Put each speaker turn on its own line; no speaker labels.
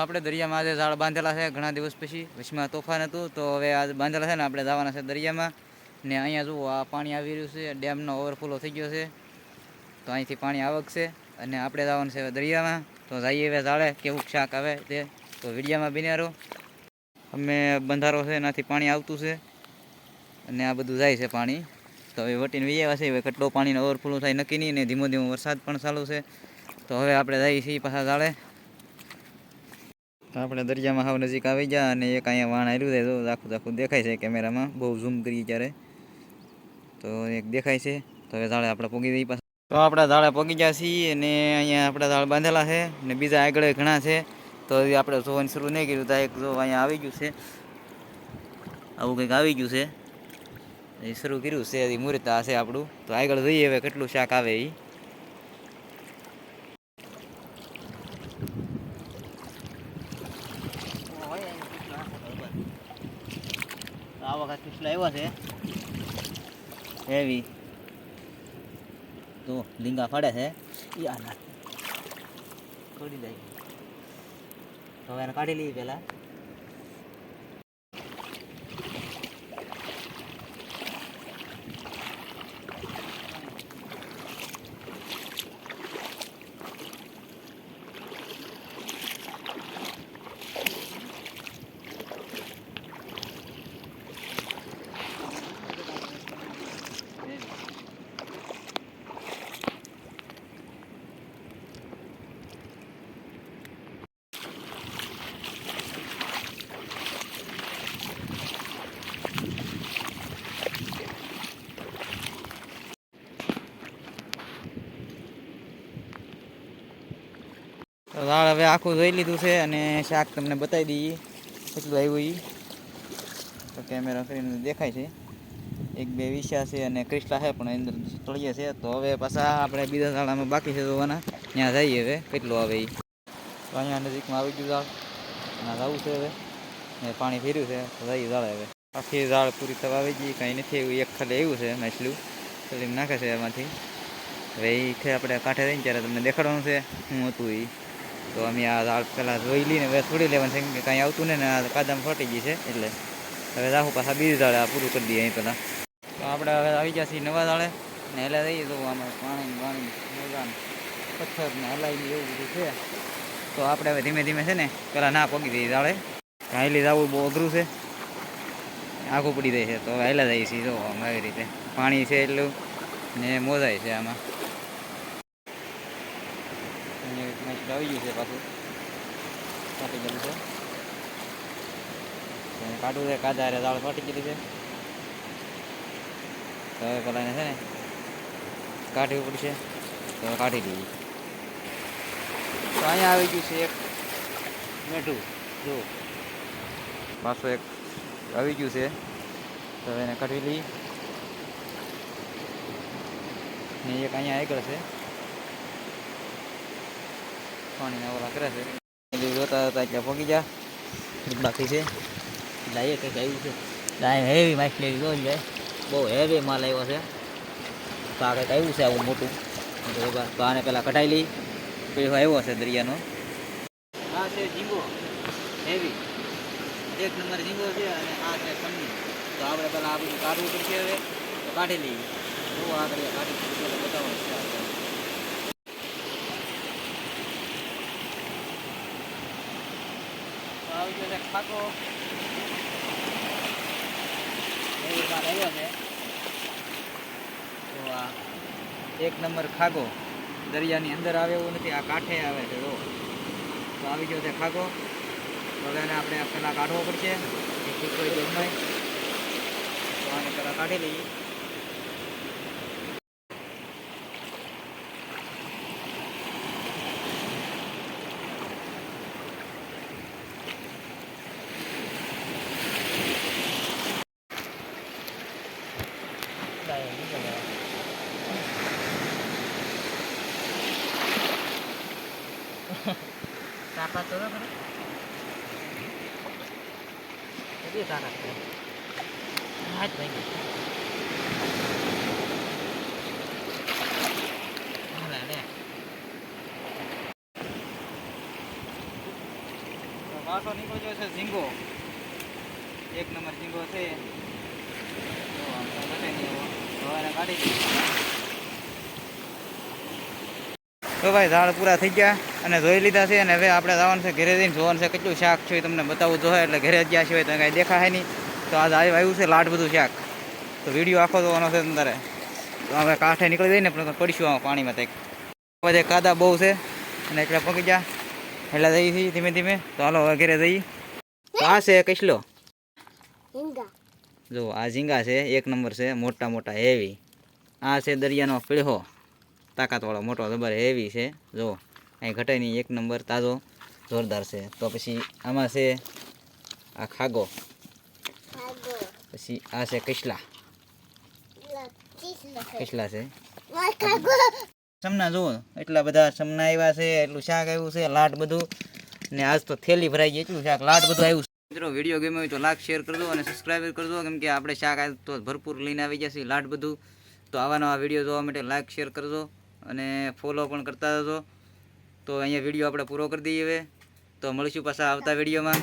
આપણે દરિયામાં આજે ઝાડ બાંધેલા છે ઘણા દિવસ પછી, વચમાં તોફાન હતું તો હવે આજે બાંધેલા છે ને આપણે જવાના છે દરિયામાં. ને અહીંયા જુઓ આ પાણી આવી રહ્યું છે, ડેમનો ઓવરફ્લો થઈ ગયો છે, તો અહીંથી પાણી આવક છે અને આપણે જવાનું છે દરિયામાં. તો જઈએ હવે ઝાડે કેવું શાક આવે તે, તો વિડીયામાં બન્યા રહો. અમે બંધારો છે એનાથી પાણી આવતું છે અને આ બધું જાય છે પાણી. તો હવે વટીને વીએ છે, હવે કેટલો પાણીનો ઓવરફ્લો થાય નક્કી નહીં, ને ધીમો ધીમો વરસાદ પણ ચાલુ છે. તો હવે આપણે જઈએ છીએ પાછા ઝાડે. તો આપણે દરિયામાં હાવ નજીક આવી ગયા અને એક અહીંયા વાણ આવ્યું છે, તો આખું દેખાય છે કેમેરામાં, બહુ ઝૂમ કરીએ ત્યારે તો એક દેખાય છે. તો હવે ઝાડે આપણે પહોંચી દઈએ પાછા. તો આપણે ઝાડે પહોંચી ગયા છીએ અને અહીંયા આપણા ઝાડ બાંધેલા છે ને બીજા આગળ ઘણા છે. તો એ આપણે જોવાનું શરૂ નહીં કર્યું તો એક જો અહીંયા આવી ગયું છે, આવું કંઈક આવી ગયું છે, એ શરૂ કર્યું છે, એ મુહૂર્ત આ છે આપણું. તો આગળ જોઈએ હવે કેટલું શાક આવે એ. આ વખત કેટલા આવ્યા છે હેવી, તો લીંગા ફાડે છે યાર, થોડી જાય તો એને કાઢી લઈએ પેલા. તો દાળ હવે આખું જોઈ લીધું છે અને શાક તમને બતાવી દઈએ કેટલું આવ્યું એ. તો કેમેરા કરીને દેખાય છે, એક બે વિશા છે અને ક્રિસ્ટા છે પણ અંદર તળીએ છે. તો હવે પાછા આપણે બીજા શાળામાં બાકી છે જોવાના, ત્યાં જઈએ હવે કેટલું આવે એ. તો અહીંયા નજીકમાં આવી ગયું ઝાડ, ના જવું છે હવે, ને પાણી ફેર્યું છે તો જઈએ ઝાડે હવે. આખી ઝાડ પૂરી થવા આવી ગઈ, કાંઈ નથી એવું, એક ખાલી આવ્યું છે માછલું ખાલી નાખે છે એમાંથી. હવે એ આપણે કાંઠે રહીને ત્યારે તમને દેખાડવાનું છે શું હતું એ. તો અમે આ ઝાડ પહેલાં જોઈ લઈને હવે છોડી લેવાનું છે, કેમ કે કાંઈ આવતું ને આ કાદામાં ફાટી ગઈ છે એટલે. હવે રાખું પાછા બીજી ઝાડે આ પૂરું કરી દઈએ અહીં પહેલાં. તો આપણે હવે આવી ગયા છીએ નવા ઝાડે ને હેલા જઈએ તો આમાં પાણી મેદાન પથ્થર ને હલાઈ એવું બધું છે. તો આપણે હવે ધીમે ધીમે છે ને પહેલાં ના પગી દઈએ ઝાડે, હાલી જવું બહુ અઘરું છે, આખું પડી જાય છે. તો હવે હેલા જઈએ છીએ જો આવી રીતે, પાણી છે એટલું ને મોજાય છે આમાં. આવી ગયું છે પાછું, ફાટી ગયેલું છે, કાઢવું છે કાદા રે દાળ ફાટી ગયેલી છે. તો હવે પેલા એને છે ને કાઢવું પડશે, તો કાઢી દઈએ. તો અહીંયા આવી ગયું છે એક મેઠું, જો પાછું એક આવી ગયું છે. તો એને કાઢી લઈએ ને એક અહીંયા આગળ છે, પાણીના ઓલા કરે છે. જોતા હતા એટલે પગી જા બાકી છે. લાઈએ કંઈક આવ્યું છે, લાય હેવી માછલી જોઈ જાય, બહુ હેવી માલ આવ્યો છે. તો આ કંઈક આવ્યું છે આવું મોટું, તો આને પહેલાં કઢાઈ લઈ, પછી આવ્યો છે દરિયાનો. આ છે ઝીંગો હેવી, 1 નંબર ઝીંગો છે અને આ છે પન્ની. તો આપણે પહેલાં આ બધું કાઢવું પડશે હવે, તો કાઢી લઈએ. બહુ આગળ કાઢી બતાવવાનું છે આપણે. આવી ગયો છે ખાકો, એવી માલ આવ્યો છે. તો આ 1 નંબર ખાગો, દરિયાની અંદર આવે એવું નથી, આ કાંઠે આવે છે. તો આવી ગયો છે ખાગો. તો હવે એને આપણે પહેલાં કાઢવો પડશે કોઈ જગ્યાએ, તો આને પહેલાં કાઢી લઈએ. તાકાત તો કરે કેટલી તાકાત કરે, હાથ ભાઈ લે પાછો નીકળ્યો છે ઝીંગો, એક નંબર ઝીંગો છે. જો આમ તો બતાવી દઉં, સવારે કાઢી દીધું. તો ભાઈ ઝાડ પૂરા થઈ ગયા અને જોઈ લીધા છે. અને હવે આપણે જવાનું છે ઘરે જઈને જોવાનું છે કેટલું શાક છે એ તમને બતાવવું જોઈએ. એટલે ઘરે ગયા સિવાય તો કાંઈ દેખાય નહીં. તો આજ આવ્યું છે લાટ બધું શાક. તો વિડીયો આખો જોવાનો છે તમારે. તો હવે કાંઠે નીકળી જઈને પણ પડીશું આમાં પાણીમાં. કંઈક બધે કાદા બહુ છે અને એટલે પગી ગયા એટલે જઈએ છીએ ધીમે ધીમે. તો હાલો હવે ઘરે જઈએ. તો આ છે કસલો, જો આ ઝીંગા છે, એક નંબર છે, મોટા મોટા હેવી. આ છે દરિયાનો પીળો, તાકાતવાળો મોટો જબર હેવી છે. જો અહીં ઘટે નહીં, એક નંબર તાજો જોરદાર છે. તો પછી આમાં છે આ ખાગો, પછી આ છે કસલા, કસલા છે. સમના જુઓ એટલા બધા સમના આવ્યા છે, એટલું શાક આવ્યું છે, લાટ બધું. ને આજ તો થેલી ભરાઈ ગઈ, એટલું શાક લાટ બધું આવ્યું છે. મિત્રો વિડીયો ગમ્યો હોય તો લાઈક શેર કરજો અને સબસ્ક્રાઈબ કરજો, કેમ કે આપણે શાક આજ તો ભરપૂર લઈને આવી જશે લાટ બધું. તો આવા નવા વિડીયો જોવા માટે લાઈક શેર કરજો અને ફોલો પણ કરતા જજો. તો અહીંયા વિડીયો આપણે પૂરો કરી દઈએ હવે. તો મળીશું પાછા આવતા વિડીયોમાં.